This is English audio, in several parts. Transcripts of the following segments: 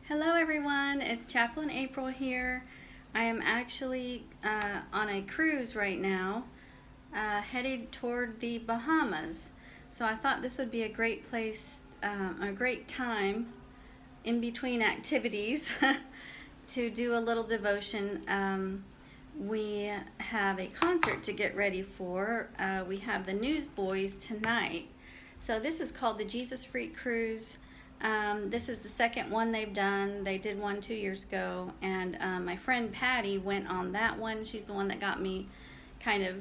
Hello everyone, it's Chaplain April here. I am actually on a cruise right now, headed toward the Bahamas. So I thought this would be a great place, a great time in between activities to do a little devotion. We have a concert to get ready for. We have the Newsboys tonight. So this is called the Jesus Freak Cruise. This is the second one they've done. They did one 2 years ago, and my friend Patty went on that one. She's the one that got me kind of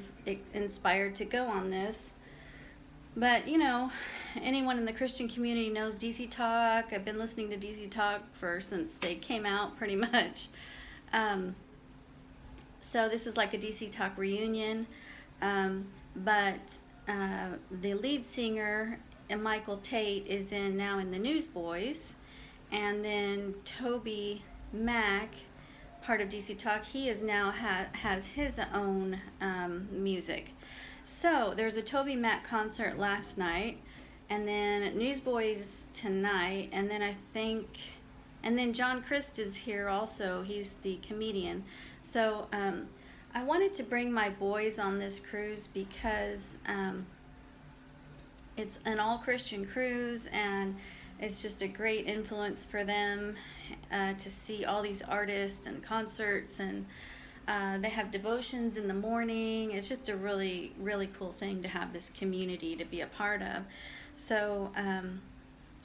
inspired to go on this. But you know, anyone in the Christian community knows DC Talk. I've been listening to DC Talk since they came out, pretty much. So this is like a DC Talk reunion, but the lead singer, Michael Tate, is now in the Newsboys, and then Toby Mac, part of DC Talk, he is now has his own music. So there's a Toby Mac concert last night, and then Newsboys tonight, and then John Christ is here also. He's the comedian. So I wanted to bring my boys on this cruise because it's an all-Christian cruise, and it's just a great influence for them to see all these artists and concerts, and they have devotions in the morning. It's just a really, really cool thing to have this community to be a part of. So I'm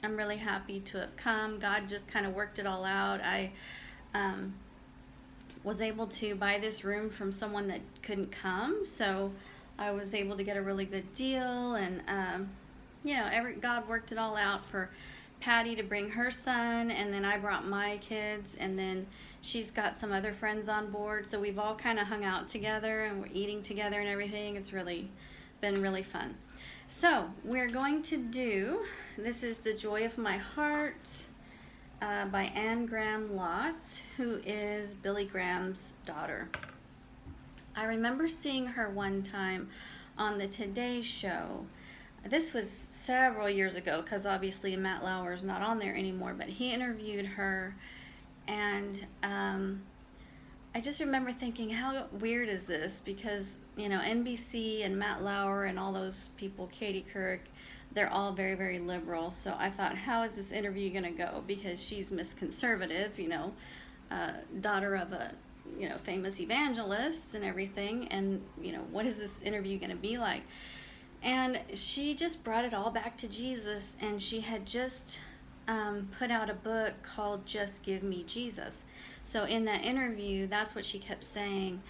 really happy to have come. God just kind of worked it all out. I was able to buy this room from someone that couldn't come, so I was able to get a really good deal, and God worked it all out for Patty to bring her son, and then I brought my kids, and then she's got some other friends on board, so we've all kind of hung out together, and we're eating together and everything. It's really been really fun. So we're going to do, this is The Joy of My Heart by Anne Graham Lotz, who is Billy Graham's daughter. I remember seeing her one time on the Today Show. This was several years ago, because obviously Matt Lauer is not on there anymore, but he interviewed her, and I just remember thinking, how weird is this? Because, you know, NBC and Matt Lauer and all those people, Katie Couric, they're all very, very liberal. So I thought, how is this interview going to go? Because she's Miss Conservative, daughter of a, famous evangelist and everything. And, what is this interview going to be like? And she just brought it all back to Jesus, and she had just put out a book called Just Give Me Jesus. So in that interview, that's what she kept saying,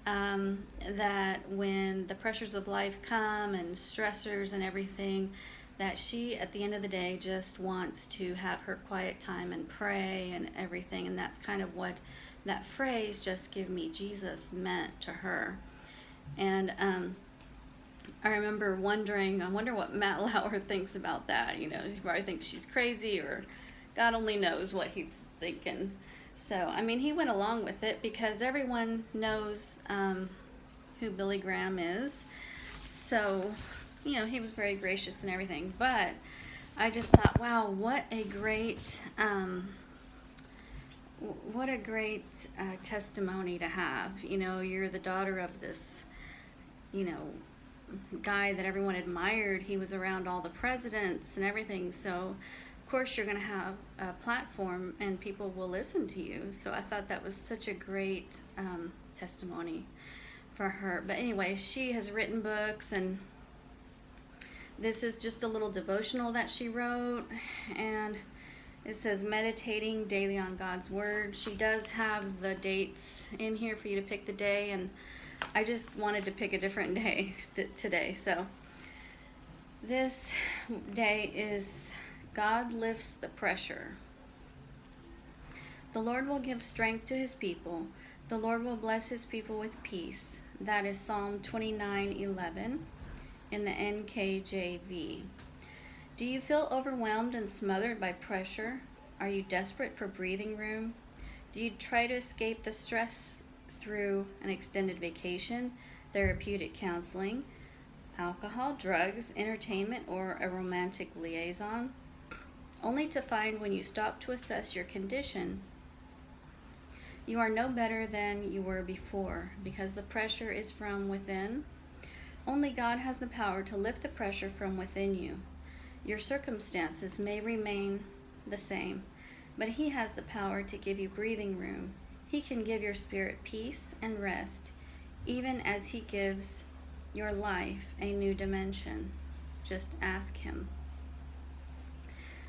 that when the pressures of life come and stressors and everything, that she, at the end of the day, just wants to have her quiet time and pray and everything. And that's kind of what that phrase, Just Give Me Jesus, meant to her. And I remember wondering, I wonder what Matt Lauer thinks about that. He probably thinks she's crazy, or God only knows what he's thinking. So, he went along with it because everyone knows who Billy Graham is. So, he was very gracious and everything. But I just thought, wow, what a great testimony to have. You're the daughter of this, guy that everyone admired. He was around all the presidents and everything, so of course you're going to have a platform and people will listen to you. So I thought that was such a great testimony for her. But anyway, she has written books, and this is just a little devotional that she wrote, and it says meditating daily on God's Word. She does have the dates in here for you to pick the day, and I just wanted to pick a different day today. So this day is God lifts the pressure. The Lord will give strength to his people. The Lord will bless his people with peace. That is Psalm 29:11 in the NKJV. Do you feel overwhelmed and smothered by pressure? Are you desperate for breathing room? Do you try to escape the stress through an extended vacation, therapeutic counseling, alcohol, drugs, entertainment, or a romantic liaison? only to find when you stop to assess your condition, you are no better than you were before, because the pressure is from within. Only God has the power to lift the pressure from within you. Your circumstances may remain the same, but He has the power to give you breathing room. He can give your spirit peace and rest, even as He gives your life a new dimension. Just ask Him.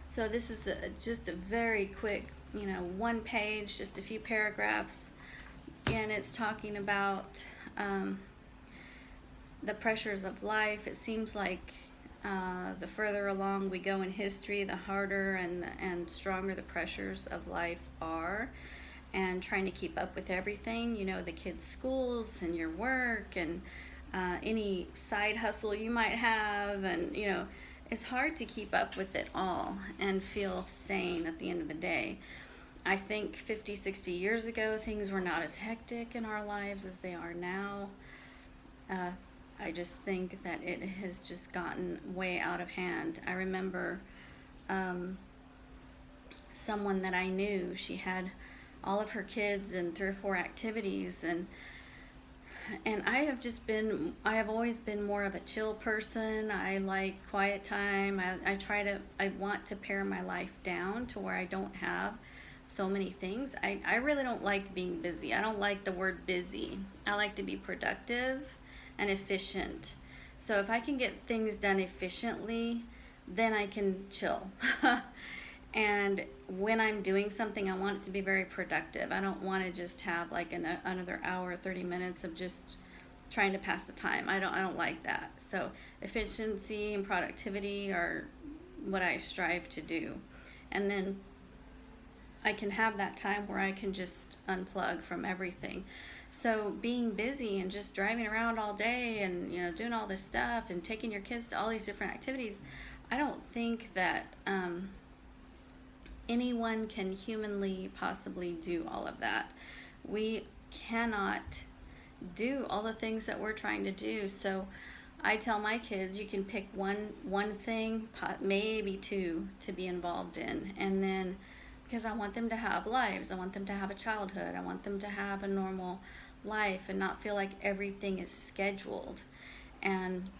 So this is just a very quick, one page, just a few paragraphs, and it's talking about the pressures of life. It seems like the further along we go in history, the harder and stronger the pressures of life are, and trying to keep up with everything, the kids' schools and your work and any side hustle you might have, and it's hard to keep up with it all and feel sane at the end of the day. I think 50, 60 years ago, things were not as hectic in our lives as they are now. I just think that it has just gotten way out of hand. I remember someone that I knew, she had all of her kids and 3 or 4 activities, and I have always been more of a chill person. I like quiet time. I want to pare my life down to where I don't have so many things. I really don't like being busy. I don't like the word busy. I like to be productive and efficient. So if I can get things done efficiently, then I can chill. And when I'm doing something, I want it to be very productive. I don't want to just have like another hour, 30 minutes of just trying to pass the time. I don't like that. So efficiency and productivity are what I strive to do. And then I can have that time where I can just unplug from everything. So being busy and just driving around all day and doing all this stuff and taking your kids to all these different activities, I don't think that anyone can humanly possibly do all of that. We cannot do all the things that we're trying to do. So I tell my kids, you can pick one thing, maybe 2, to be involved in, and then because I want them to have lives, I want them to have a childhood, I want them to have a normal life and not feel like everything is scheduled. And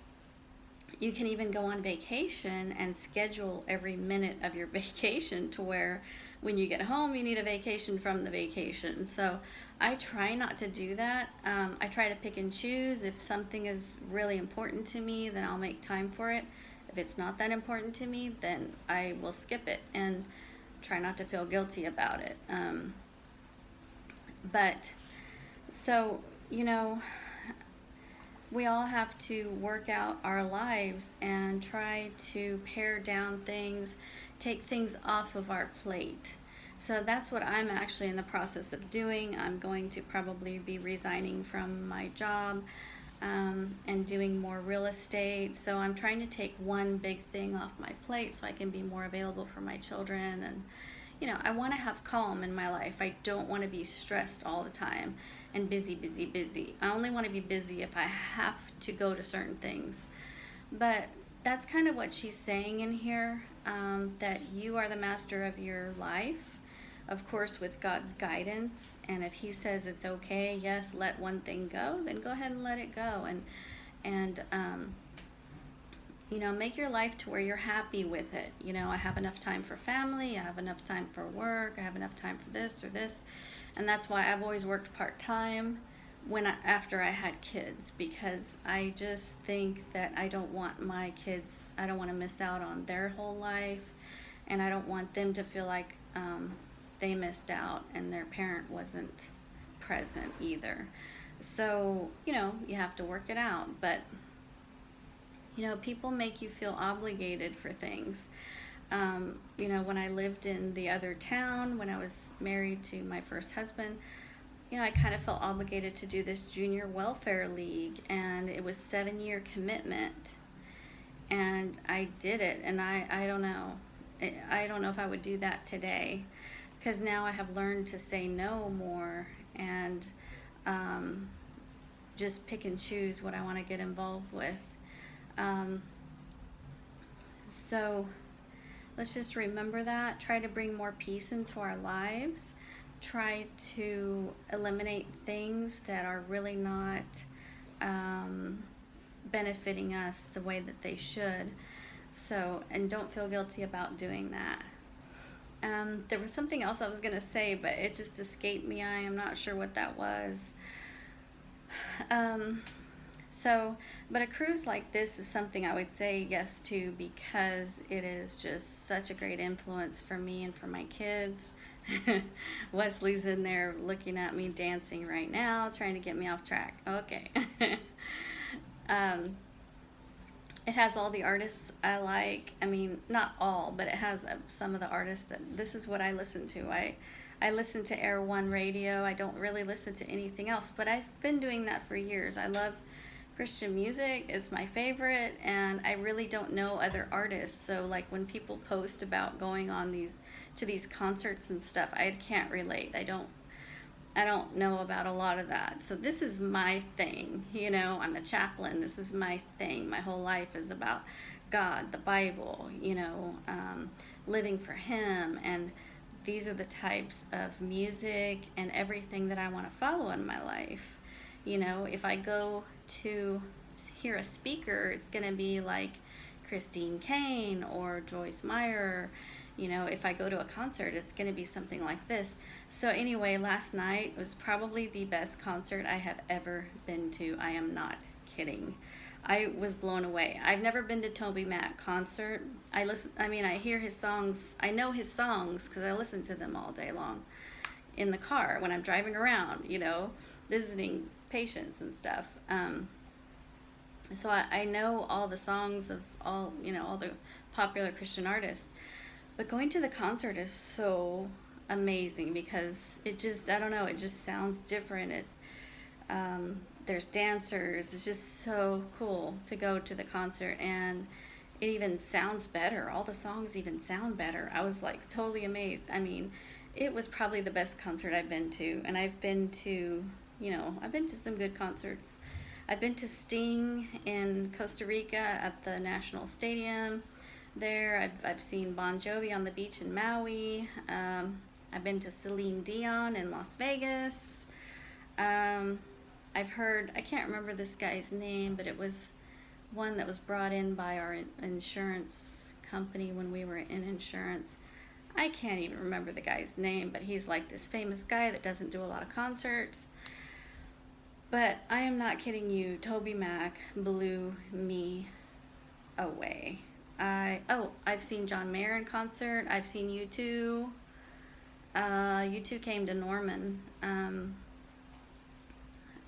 you can even go on vacation and schedule every minute of your vacation to where when you get home, you need a vacation from the vacation. So I try not to do that. I try to pick and choose. If something is really important to me, then I'll make time for it. If it's not that important to me, then I will skip it and try not to feel guilty about it. But so, we all have to work out our lives and try to pare down things, take things off of our plate. So that's what I'm actually in the process of doing. I'm going to probably be resigning from my job and doing more real estate. So I'm trying to take one big thing off my plate so I can be more available for my children. And I want to have calm in my life. I don't want to be stressed all the time and busy, busy, busy. I only want to be busy if I have to go to certain things. But that's kind of what she's saying in here, that you are the master of your life, of course, with God's guidance. And if He says it's okay, yes, let one thing go, then go ahead and let it go. And make your life to where you're happy with it. I have enough time for family, I have enough time for work, I have enough time for this or this. And that's why I've always worked part-time after I had kids, because I just think that I don't want my kids, I don't want to miss out on their whole life, and I don't want them to feel like they missed out and their parent wasn't present either. So, you have to work it out. But people make you feel obligated for things. When I lived in the other town, when I was married to my first husband, I kind of felt obligated to do this junior welfare league, and it was 7-year commitment, and I did it. And I don't know. I don't know if I would do that today, because now I have learned to say no more and just pick and choose what I want to get involved with. So let's just remember that. Try to bring more peace into our lives. Try to eliminate things that are really not um, benefiting us the way that they should. So, and don't feel guilty about doing that. There was something else I was going to say, but it just escaped me. I am not sure what that was. Um, but a cruise like this is something I would say yes to because it is just such a great influence for me and for my kids. Wesley's in there looking at me dancing right now, trying to get me off track. Okay. um, it has all the artists I like. I mean, not all, but it has some of the artists that this is what I listen to. I listen to Air One Radio. I don't really listen to anything else, but I've been doing that for years. I love Christian music. It's my favorite, and I really don't know other artists. So like when people post about going on these concerts and stuff, I can't relate. I don't know about a lot of that. So this is my thing. I'm a chaplain. This is my thing. My whole life is about God, the Bible, living for Him. And these are the types of music and everything that I want to follow in my life. If I go to hear a speaker, it's going to be like Christine Kane or Joyce Meyer. If I go to a concert, it's going to be something like this. So anyway, last night was probably the best concert I have ever been to. I am not kidding. I was blown away. I've never been to Toby Mac concert. I hear his songs. I know his songs because I listen to them all day long in the car when I'm driving around, visiting patients and stuff. So I know all the songs of all the popular Christian artists. But going to the concert is so amazing because it just, I don't know, it just sounds different. There's dancers. It's just so cool to go to the concert, and it even sounds better. All the songs even sound better. I was like totally amazed. I mean, it was probably the best concert I've been to, and I've been to some good concerts. I've been to Sting in Costa Rica at the National Stadium. There, I've seen Bon Jovi on the beach in Maui. I've been to Celine Dion in Las Vegas. I've heard, I can't remember this guy's name, but it was one that was brought in by our insurance company when we were in insurance. I can't even remember the guy's name, but he's like this famous guy that doesn't do a lot of concerts. But I am not kidding you, Toby Mac blew me away. I've seen John Mayer in concert. I've seen U2. U2 came to Norman.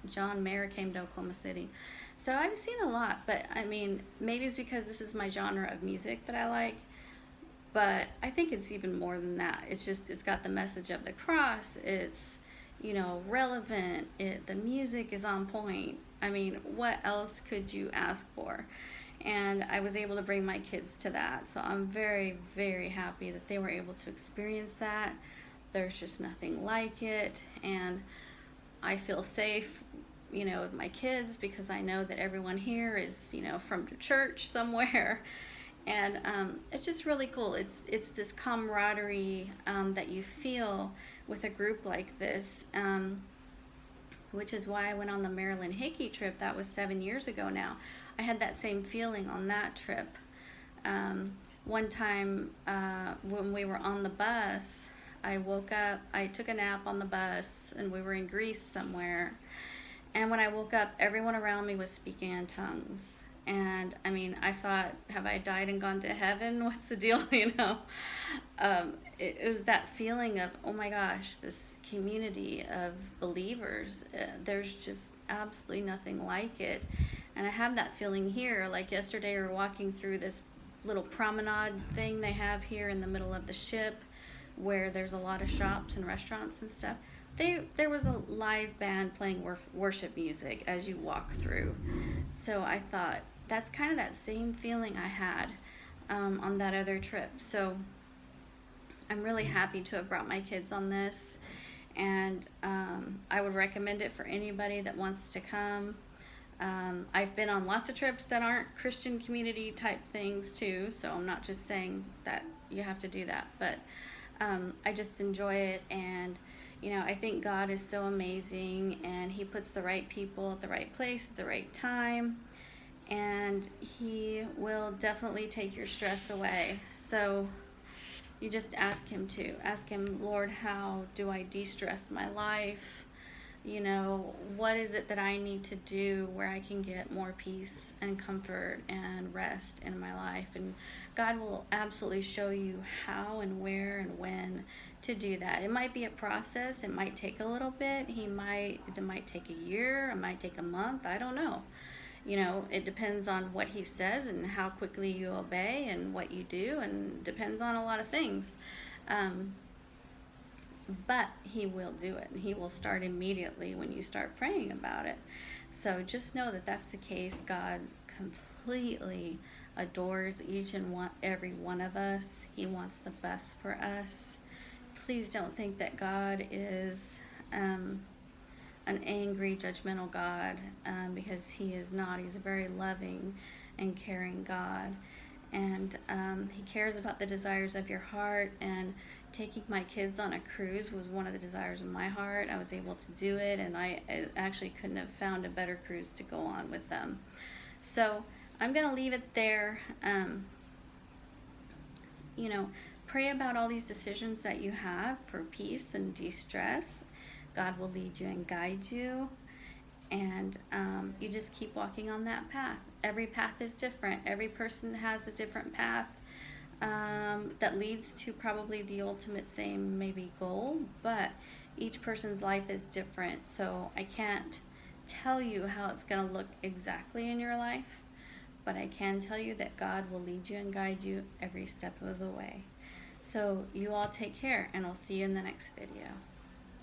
John Mayer came to Oklahoma City. So I've seen a lot, but I mean, maybe it's because this is my genre of music that I like. But I think it's even more than that. It's got the message of the cross. It's, relevant. The music is on point. I mean, what else could you ask for? And I was able to bring my kids to that. So I'm very, very happy that they were able to experience that. There's just nothing like it. And I feel safe, with my kids because I know that everyone here is, from the church somewhere. And it's just really cool. It's this camaraderie that you feel with a group like this, which is why I went on the Marilyn Hickey trip. That was 7 years ago now. I had that same feeling on that trip. One time when we were on the bus, I woke up, I took a nap on the bus, and we were in Greece somewhere. And when I woke up, everyone around me was speaking in tongues. And I mean, I thought, have I died and gone to heaven? What's the deal, It was that feeling of, oh my gosh, this community of believers, there's just absolutely nothing like it. And I have that feeling here. Like yesterday, we were walking through this little promenade thing they have here in the middle of the ship where there's a lot of shops and restaurants and stuff. There was a live band playing worship music as you walk through. So I thought, that's kind of that same feeling I had on that other trip. So I'm really happy to have brought my kids on this. And I would recommend it for anybody that wants to come. I've been on lots of trips that aren't Christian community type things too. So I'm not just saying that you have to do that. But I just enjoy it, and I think God is so amazing, and He puts the right people at the right place at the right time, and He will definitely take your stress away. So you just ask Him to. Ask Him, Lord, how do I de-stress my life? What is it that I need to do where I can get more peace and comfort and rest in my life? And God will absolutely show you how and where and when to do that. It might be a process. It might take a little bit. It might take a year. It might take a month. I don't know. It depends on what He says and how quickly you obey and what you do, and depends on a lot of things. But He will do it, and He will start immediately when you start praying about it. So just know that that's the case. God completely adores every one of us. He wants the best for us. Please don't think that God is an angry, judgmental God, because He is not. He's a very loving and caring God. And He cares about the desires of your heart. And taking my kids on a cruise was one of the desires of my heart. I was able to do it, and I actually couldn't have found a better cruise to go on with them. So I'm going to leave it there. Pray about all these decisions that you have for peace and de-stress. God will lead you and guide you, and you just keep walking on that path. Every path is different. Every person has a different path that leads to probably the ultimate same maybe goal, but each person's life is different. So I can't tell you how it's going to look exactly in your life, but I can tell you that God will lead you and guide you every step of the way. So you all take care, and I'll see you in the next video.